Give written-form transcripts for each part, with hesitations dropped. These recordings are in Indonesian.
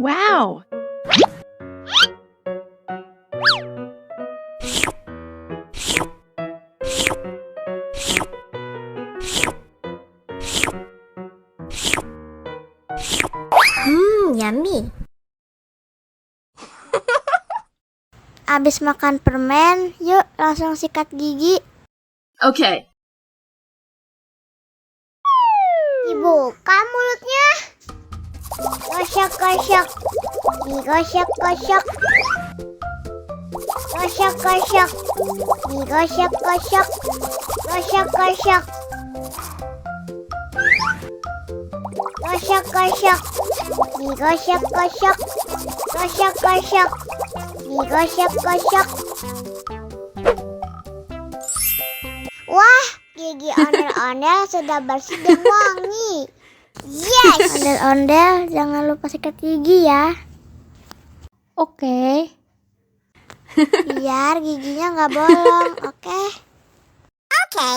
Wow! Yummy. Abis makan permen, yuk langsung sikat gigi. Okay. Dibuka mulutnya. Gosok-gosok. Digosok-gosok. Gosok-gosok. Digosok-gosok. Gosok-gosok. Gosok-gosok. Digosok-gosok. Gosok-gosok. Digosok-gosok. Wah, gigi ondel-ondel sudah bersih dan wangi. Yes! Ondel-ondel, jangan lupa sikat gigi ya. Oke. Biar giginya nggak bolong, oke? Oke.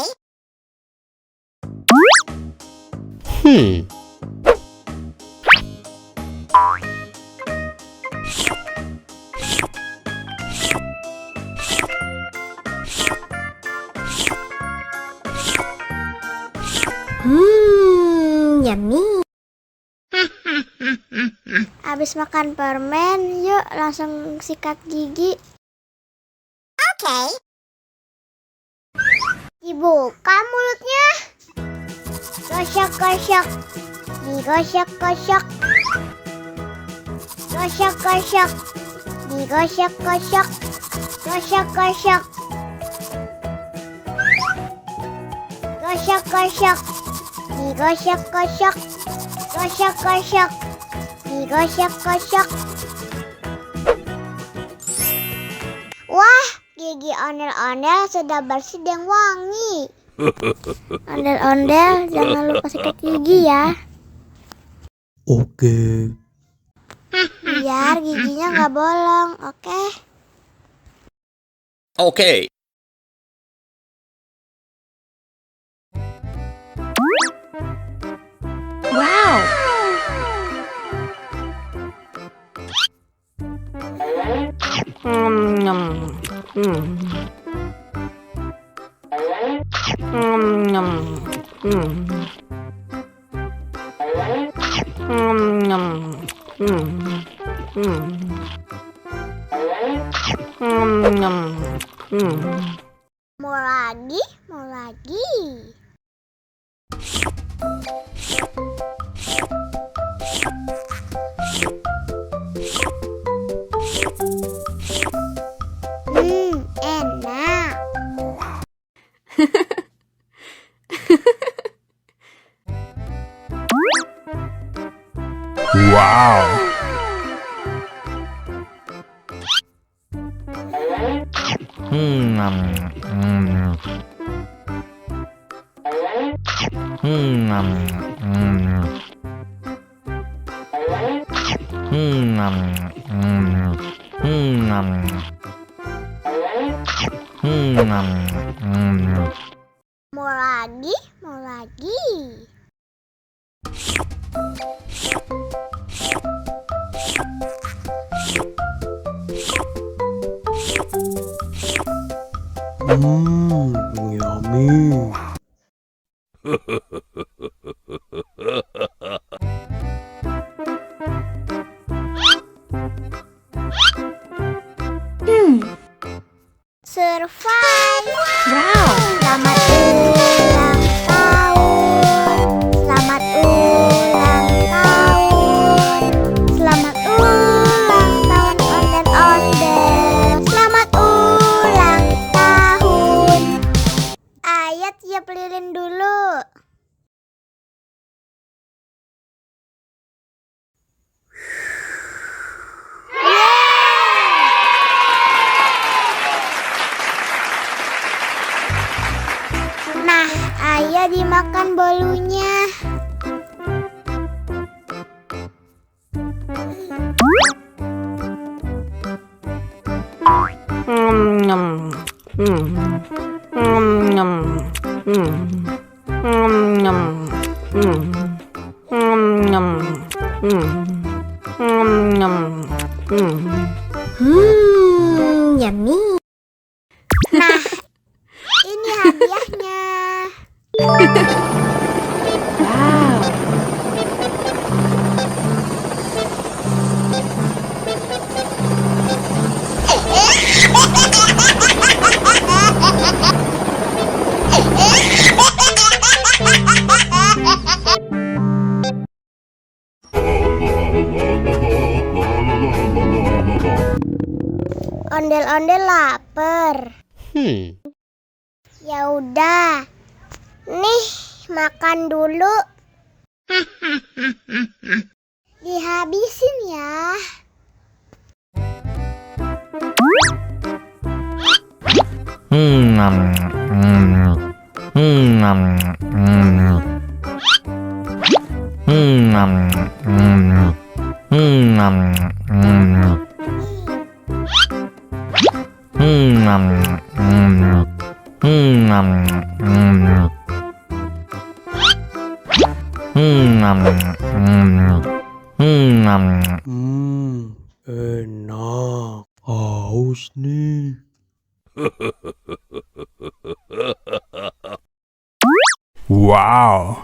Yummy. Abis makan permen, yuk langsung sikat gigi. Oke. Dibuka mulutnya. Gosok-gosok. Digosok-gosok. Gosok-gosok. Digosok-gosok. Gosok-gosok. Gosok-gosok. Digosok-gosok. Gosok-gosok. Digosok-gosok. Wah, gigi ondel-ondel sudah bersih dan wangi. Ondel-ondel, jangan lupa sikat gigi ya. Oke. Biar giginya nggak bolong, oke? Okay. Wow! Mau lagi, mau lagi. Enak. Wow. Mau lagi, mau lagi. Yummy. Survive. Wow! Selamat ulang tahun. Selamat ulang tahun. Selamat ulang tahun ondel-ondel. Selamat ulang tahun. Ayo tiup lilin dulu. Nah, ayo dimakan bolunya. Yummy. Nah, ini hadiahnya. Wow. Ondel-ondel lapar. Ya udah. Nih, makan dulu. Dihabisin ya. Enak. Haus nih. Wow.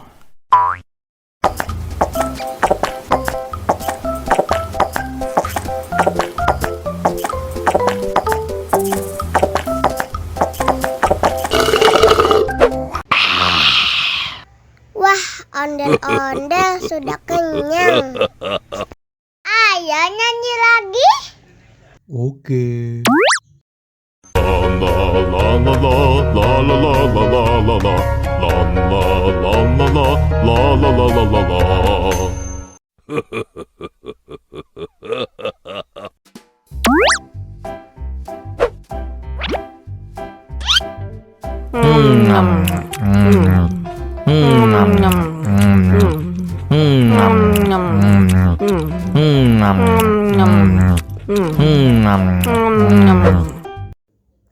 Wah, ondel-ondel sudah kenyang. Ayo nyanyi lagi. Oke. Mau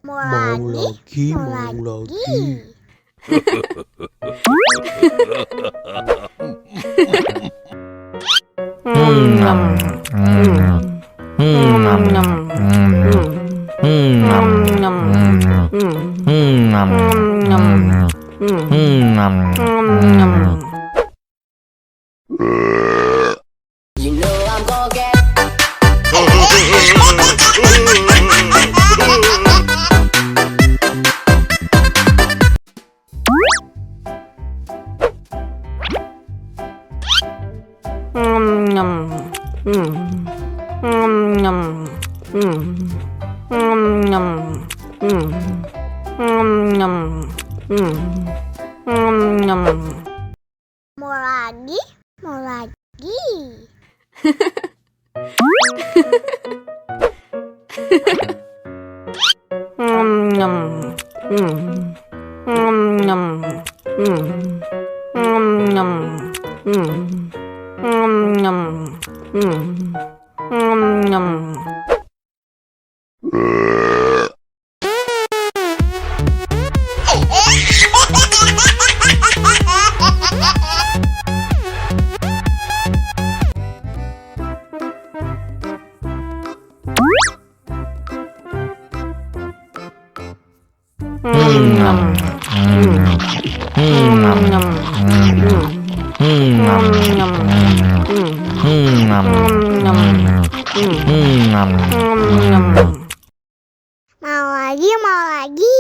Mau lagi? lagi. Mau lagi? Mau lagi? Mau lagi? Mau lagi?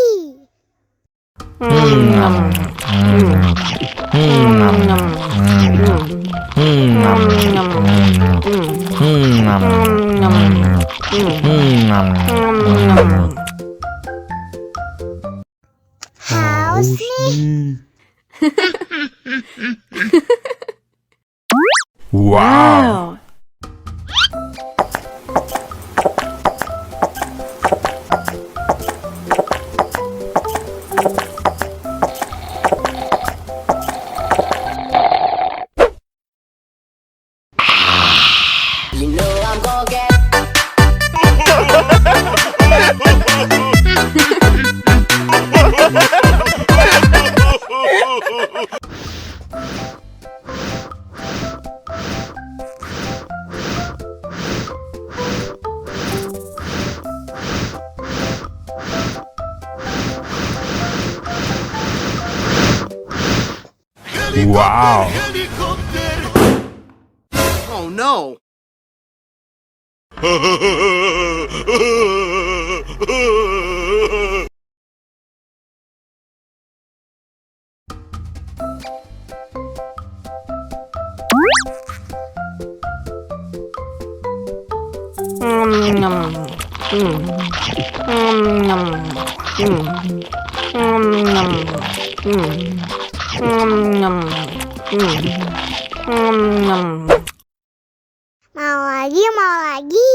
Haus nih. Wow. Wow. Oh no! Mau lagi, mau lagi.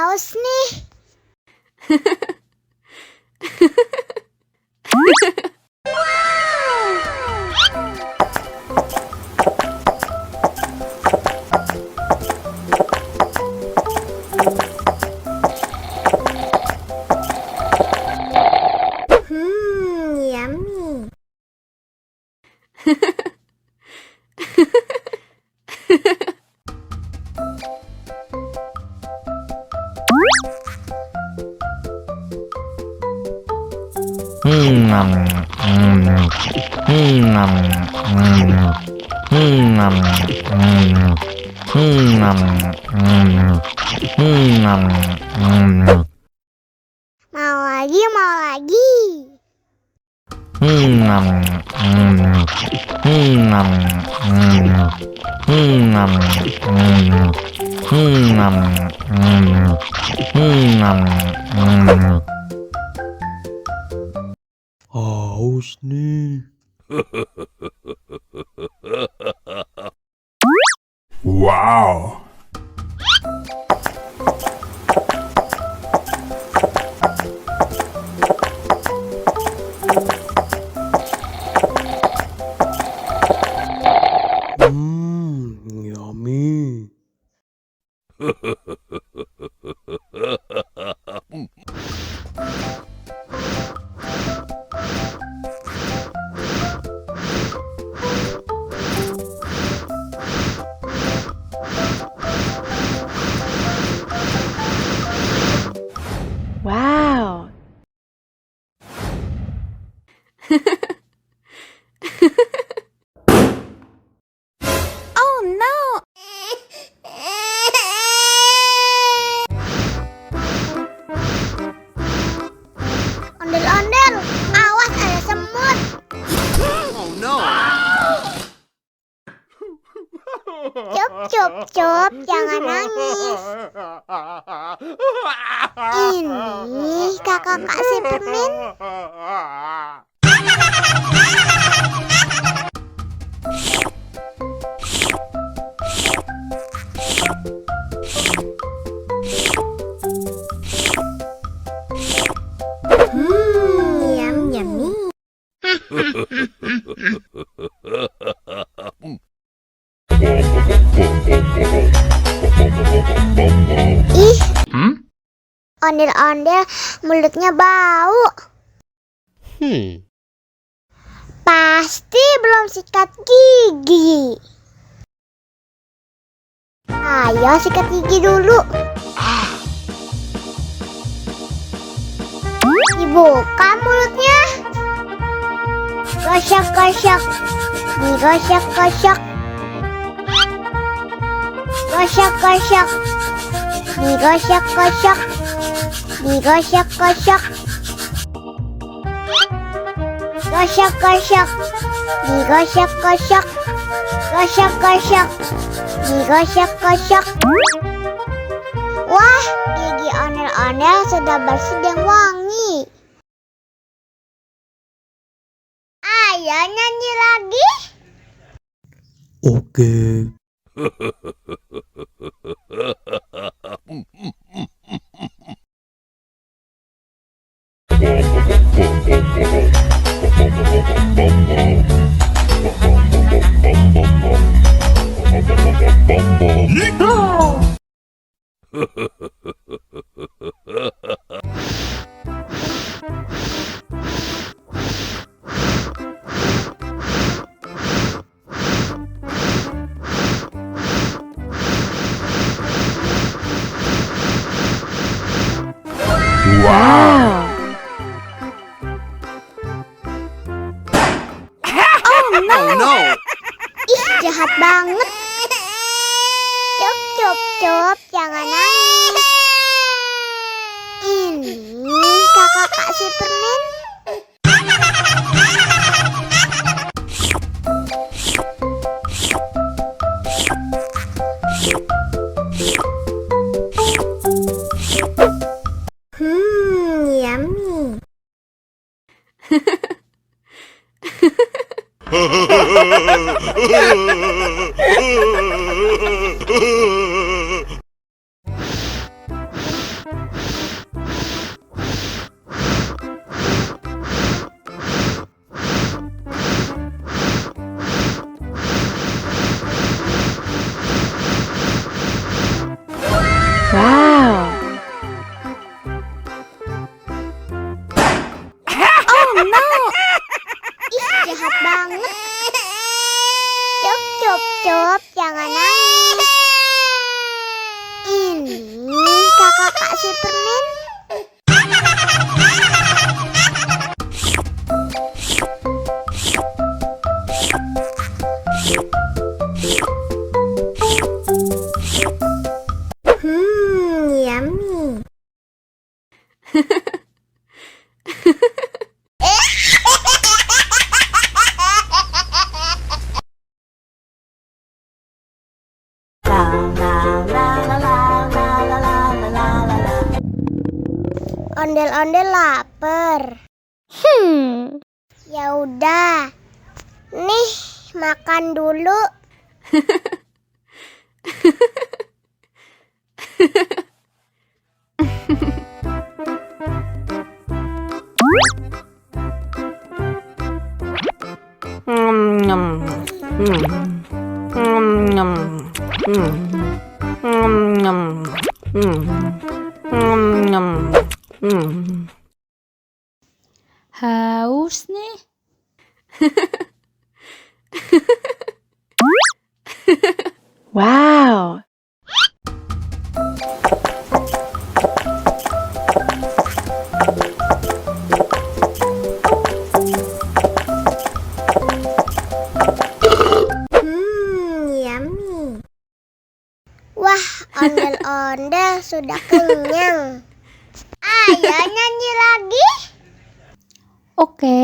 Haus nih. Yummy. Mau lagi, mau lagi. Haus nih. Wow. Yummy. Wow. Oh no. Ondel-ondel, awas ada semut. Oh no! Cup, cup, cup, jangan nangis. Ini kakak kasih permen. Yummy. Ih, ondel-ondel mulutnya bau. Pasti belum sikat gigi. Ayo sikat gigi dulu. Dibuka mulutnya. Gosok-gosok. Digosok-gosok. Gosok-gosok. Digosok-gosok. Digosok-gosok. Gosok-gosok. Digosok-gosok. Gosok-gosok. Digosok-gosok. Wah, gigi ondel-ondel sudah bersih dan wangi. Ayo nyanyi lagi. Oke. Wow. Oh no. Ih, jahat banget. Cop, cop, cop, jangan nangis. Ini kakak Kak Superman. Yummy. Wow. Oh no. Ih, jahat banget. Cop, cop, cop, jangan nangis. Ini kakak Kak Superman. Yummy. Ondel-ondel lapar. Ya udah. Nih, makan dulu. Haus nih. Wow. Yummy. Wah, ondel-ondel sudah kenyang. Ayo nyanyi lagi. Oke.